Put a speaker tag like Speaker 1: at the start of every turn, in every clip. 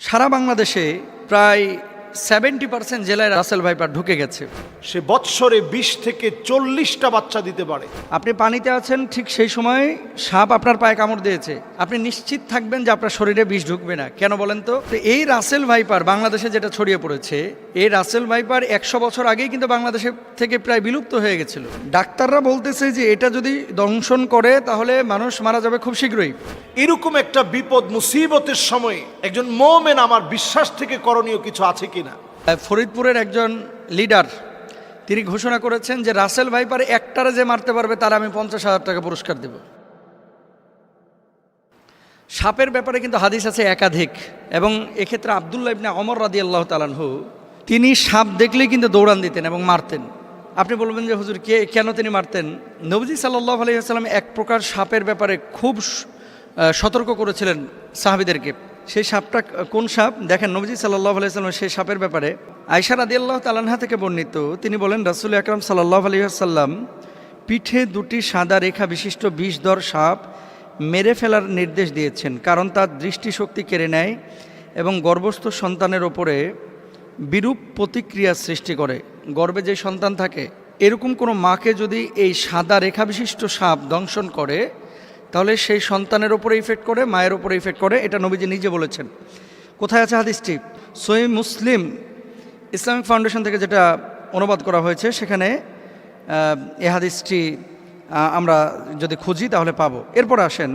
Speaker 1: সারা বাংলাদেশে প্রায় 70% জেলায় রাসেল ভাইপার ঢুকে গেছে।
Speaker 2: সে বৎসরে 20 থেকে 40টা বাচ্চা দিতে পারে।
Speaker 1: আপনি পানিতে আছেন, ঠিক সেই সময় সাপ আপনার পায়ে কামড় দিয়েছে, আপনি নিশ্চিত থাকবেন যে আপনার শরীরে বিষ ঢুকবে না। কেন বলেন তো? এই রাসেল ভাইপার বাংলাদেশে যেটা ছড়িয়ে পড়েছে, এই রাসেল ভাইপার 100 বছর আগেই কিন্তু বাংলাদেশে থেকে প্রায় বিলুপ্ত হয়ে গেছিল। ডাক্তাররা বলতেছে যে এটা যদি দংশন করে তাহলে মানুষ মারা যাবে খুব শীঘ্রই।
Speaker 2: এরকম একটা বিপদ মুসিবতের সময় একজন মুমিন আমার বিশ্বাস থেকে করণীয় কিছু আছে কিনা?
Speaker 1: ফরিদপুরের একজন লিডার তিনি ঘোষণা করেছেন যে রাসেল ভাইপার একটারে যে মারতে পারবে তার আমি 50,000 টাকা পুরস্কার দেব। সাপের ব্যাপারে কিন্তু হাদিস আছে একাধিক, এবং এক্ষেত্রে আব্দুল্লাহ ইবনে ওমর রাদিয়াল্লাহু তাআলা আনহু তিনি সাপ দেখলেই কিন্তু দৌড়ান দিতেন এবং মারতেন। আপনি বলবেন যে হুজুর কেন তিনি মারতেন? নবীজি সাল্লাল্লাহু আলাইহি ওয়াসাল্লাম এক প্রকার সাপের ব্যাপারে খুব সতর্ক করেছিলেন সাহাবীদেরকে। সেই সাপটা কোন সাপ দেখেন, নবীজি সাল্লাল্লাহু আলাইহি ওয়াসাল্লাম সেই সাপের ব্যাপারে আয়েশা রাদিয়াল্লাহু তাআলা আনহা থেকে বর্ণিত, তিনি বলেন রাসূল আকরাম সাল্লাল্লাহু আলাইহি ওয়াসাল্লাম পিঠে 2টি সাদা রেখা বিশিষ্ট বিষধর সাপ মেরে ফেলার নির্দেশ দিয়েছেন, কারণ তার দৃষ্টিশক্তি কেড়ে নেয় এবং গর্ভস্থ সন্তানের ওপরে বিরূপ প্রতিক্রিয়া সৃষ্টি করে। গর্ভে যে সন্তান থাকে এরকম কোনো মাকে যদি এই সাদা রেখা বিশিষ্ট সাপ দংশন করে তাহলে সেই সন্তানের ওপরে ইফেক্ট করে, মায়ের ওপরে ইফেক্ট করে। এটা নবীজি নিজে বলেছেন। কোথায় আছে হাদিসটি? সহিহ মুসলিম ইসলামিক ফাউন্ডেশন থেকে যেটা অনুবাদ করা হয়েছে সেখানে এই হাদিসটি আমরা যদি খুঁজি তাহলে পাবো। এরপর আসেন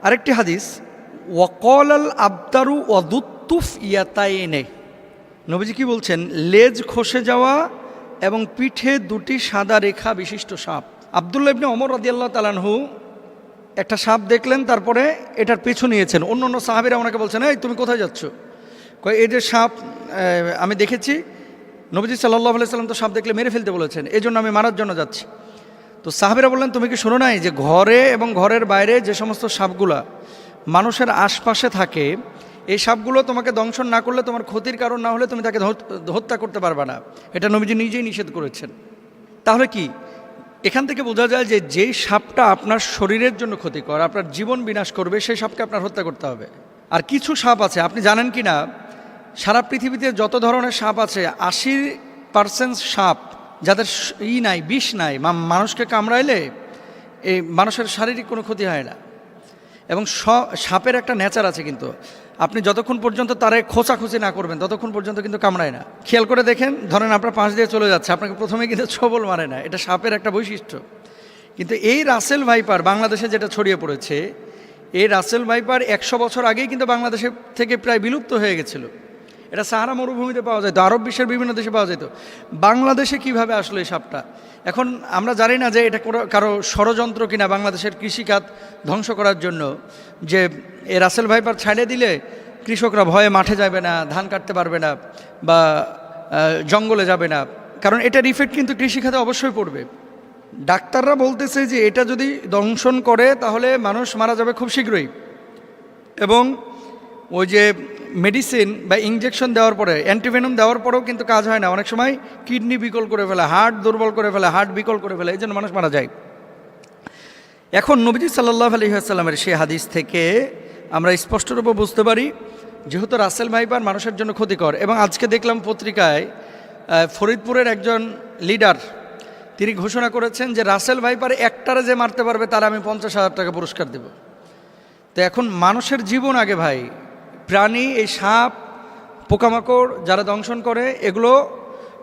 Speaker 1: আরেকটি হাদিস, ওয়াকল আল আবদারু ওয়াদুত্তুফ ইয়াতাইনে। নবীজি কি বলছেন? লেজ খসে যাওয়া এবং পিঠে 2টি সাদা রেখা বিশিষ্ট সাপ। আব্দুল্লাহ ইবনে ওমর রাদিয়াল্লাহু তাআলা আনহু একটা সাপ দেখলেন, তারপরে এটার পিছু নিয়েছেন। অন্য সাহাবীরা ওনাকে বলছেন, এই তুমি কোথায় যাচ্ছ? এই যে সাপ আমি দেখেছি, নবীজি সাল্লাল্লাহু আলাইহি ওয়াসাল্লাম তো সাপ দেখলে মেরে ফেলতে বলেছেন, এই জন্য আমি মারার জন্য যাচ্ছি। তো সাহাবীরা বললেন, তুমি কি শোনো নাই যে ঘরে এবং ঘরের বাইরে যে সমস্ত সাপগুলা মানুষের আশপাশে থাকে, এই সাপগুলো তোমাকে দংশন না করলে, তোমার ক্ষতির কারণ না হলে তুমি তাকে হত্যা করতে পারবে না। এটা নবীজি নিজেই নিষেধ করেছেন। তাহলে কি এখান থেকে বোঝা যায় যে যেই সাপটা আপনার শরীরের জন্য ক্ষতিকর, আপনার জীবন বিনাশ করবে, সেই সাপকে আপনার হত্যা করতে হবে। আর কিছু সাপ আছে, আপনি জানেন কি না, সারা পৃথিবীতে যত ধরনের সাপ আছে 80% সাপ যাদের নাই, বিষ নাই, মানুষকে কামড়াইলে এই মানুষের শারীরিক কোনো ক্ষতি হয় না। এবং সাপের একটা নেচার আছে, কিন্তু আপনি যতক্ষণ পর্যন্ত তারে খোঁচাখুচি না করবেন ততক্ষণ পর্যন্ত কিন্তু কামড়ায় না। খেয়াল করে দেখেন, ধরেন আপনার পাশ দিয়ে চলে যাচ্ছে, আপনাকে প্রথমে কিন্তু ছোবল মারে না, এটা সাপের একটা বৈশিষ্ট্য। কিন্তু এই রাসেল ভাইপার বাংলাদেশে যেটা ছড়িয়ে পড়েছে, এই রাসেল ভাইপার 100 বছর আগেই কিন্তু বাংলাদেশে থেকে প্রায় বিলুপ্ত হয়ে গেছিলো। এটা সাহারা মরুভূমিতে পাওয়া যেত, আরব বিশ্বের বিভিন্ন দেশে পাওয়া যেত। বাংলাদেশে কিভাবে আসলো এই সাপটা? এখন আমরা জানি না যে এটা কারো ষড়যন্ত্র কিনা বাংলাদেশের কৃষিখাত ধ্বংস করার জন্য, যে এই রাসেল ভাইপার ছাড়িয়ে দিলে কৃষকরা ভয়ে মাঠে যাবে না, ধান কাটতে পারবে না বা জঙ্গলে যাবে না, কারণ এটার ইফেক্ট কিন্তু কৃষিখাতে অবশ্যই পড়বে। ডাক্তাররা বলতেছে যে এটা যদি দংশন করে তাহলে মানুষ মারা যাবে খুব শীঘ্রই, এবং ওই যে মেডিসিন বা ইঞ্জেকশন দেওয়ার পরে, অ্যান্টিভেনম দেওয়ার পরেও কিন্তু কাজ হয় না। অনেক সময় কিডনি বিকল করে ফেলে, হার্ট দুর্বল করে ফেলে, হার্ট বিকল করে ফেলে, এই জন্য মানুষ মারা যায়। এখন নবীজি সাল্লাল্লাহু আলাইহি ওয়াসাল্লামের সেই হাদিস থেকে আমরা স্পষ্টরূপে বুঝতে পারি যেহেতু রাসেল ভাইপার মানুষের জন্য ক্ষতিকর। এবং আজকে দেখলাম পত্রিকায় ফরিদপুরের একজন লিডার তিনি ঘোষণা করেছেন যে রাসেল ভাইপার একটারে যে মারতে পারবে তার আমি 50,000 টাকা পুরস্কার দেব। তো এখন মানুষের জীবন আগে ভাই, প্রাণী, এই সাপ, পোকামাকড় যারা দংশন করে এগুলো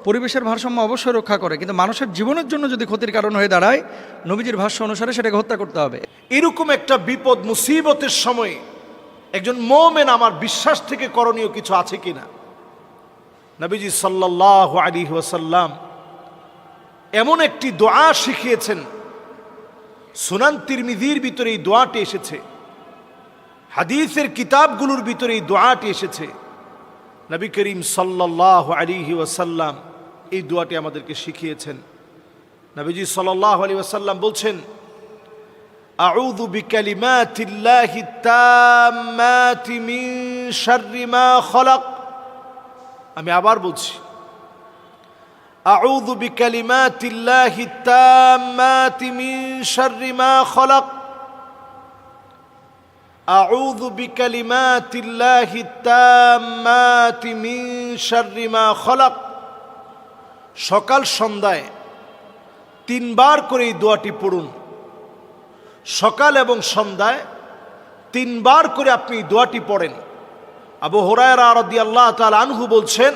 Speaker 1: পরিবেশের ভারসাম্য অবশ্যই রক্ষা করে, কিন্তু মানুষের জীবনের জন্য যদি ক্ষতির কারণ হয়ে দাঁড়ায়, নবীজির ভাষ্য অনুসারে সেটাকে হত্যা করতে হবে।
Speaker 2: এরকম একটা বিপদ মুসিবতের সময় একজন মুমিন আমার বিশ্বাস থেকে করণীয় কিছু আছে কিনা? নবীজি সাল্লাল্লাহু আলাইহি ওয়াসাল্লাম এমন একটি দোয়া শিখিয়েছেন, সুনান তিরমিজির ভিতরে এই দোয়াটি এসেছে, হাদিসের কিতাবগুলোর ভিতরে এই দোয়াটি এসেছে। নবী করিম সাল্লাল্লাহু আলাইহি ওয়াসাল্লাম এই দোয়াটি আমাদেরকে শিখিয়েছেন। নবীজি সাল্লাল্লাহু আলাইহি ওয়াসাল্লাম বলছেন, আউযু বিকালিমাতিল্লাহি তাম্মাতি মিন শাররি মা খলাক। আমি আবার বলছি, আউযু বিকালিমাতিল্লাহি তাম্মাতি মিন শাররি মা খলাক। আউযু বিকালিমাতিল্লাহি তাম্মাতি মিন শাররি মা খলাক। সকাল সন্ধ্যায় 3 বার করে এই দোয়াটি পড়ুন। সকাল এবং সন্ধ্যায় 3 বার করে আপনি এই দোয়াটি পড়েন। আবু হুরায়রা রাদিয়াল্লাহু তাআলা আনহু বলছেন,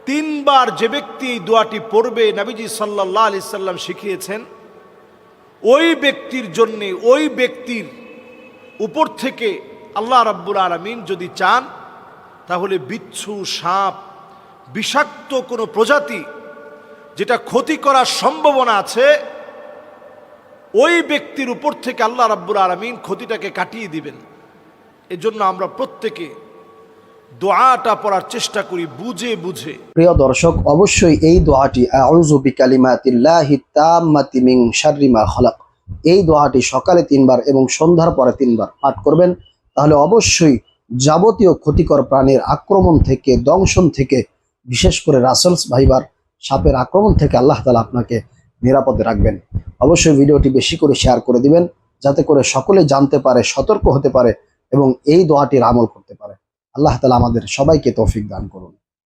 Speaker 2: 3 বার যে ব্যক্তি এই দোয়াটি পড়বে, নবীজি সাল্লাল্লাহু আলাইহি সাল্লাম শিখিয়েছেন, ওই ব্যক্তির জন্য, ওই ব্যক্তির উপর থেকে আল্লাহ রাব্বুল আলামিন যদি চান, তাহলে বিচ্ছু, সাপ, বিষাক্ত কোনো প্রজাতি যেটা ক্ষতি করার সম্ভাবনা আছে, ওই ব্যক্তির উপর থেকে আল্লাহ রাব্বুল আলামিন ক্ষতিটাকে কাটিয়ে দিবেন। এজন্য আমরা প্রত্যেকে দোয়াটা পড়ার চেষ্টা করি বুঝে বুঝে।
Speaker 3: প্রিয় দর্শক, অবশ্যই এই দোয়াটি আউযু বিকালিমাতিল্লাহি তাম্মাতি মিন শাররি মা খলাক, এই দোয়াটি সকালে 3 বার এবং সন্ধ্যার পরে 3 বার পাঠ করবেন। তাহলে অবশ্যই যাবতীয় ক্ষতিকর প্রাণীর আক্রমণ থেকে, দংশন থেকে, বিশেষ করে রাসেলস ভাইবার সাপের আক্রমণ থেকে আল্লাহ তাআলা আপনাকে নিরাপদে রাখবেন। অবশ্যই ভিডিওটি বেশি করে শেয়ার করে দিবেন, যাতে করে সকলে জানতে পারে, সতর্ক হতে পারে এবং এই দোয়াটির আমল করতে পারে। আল্লাহ তাআলা আমাদের সবাইকে তৌফিক দান করুন।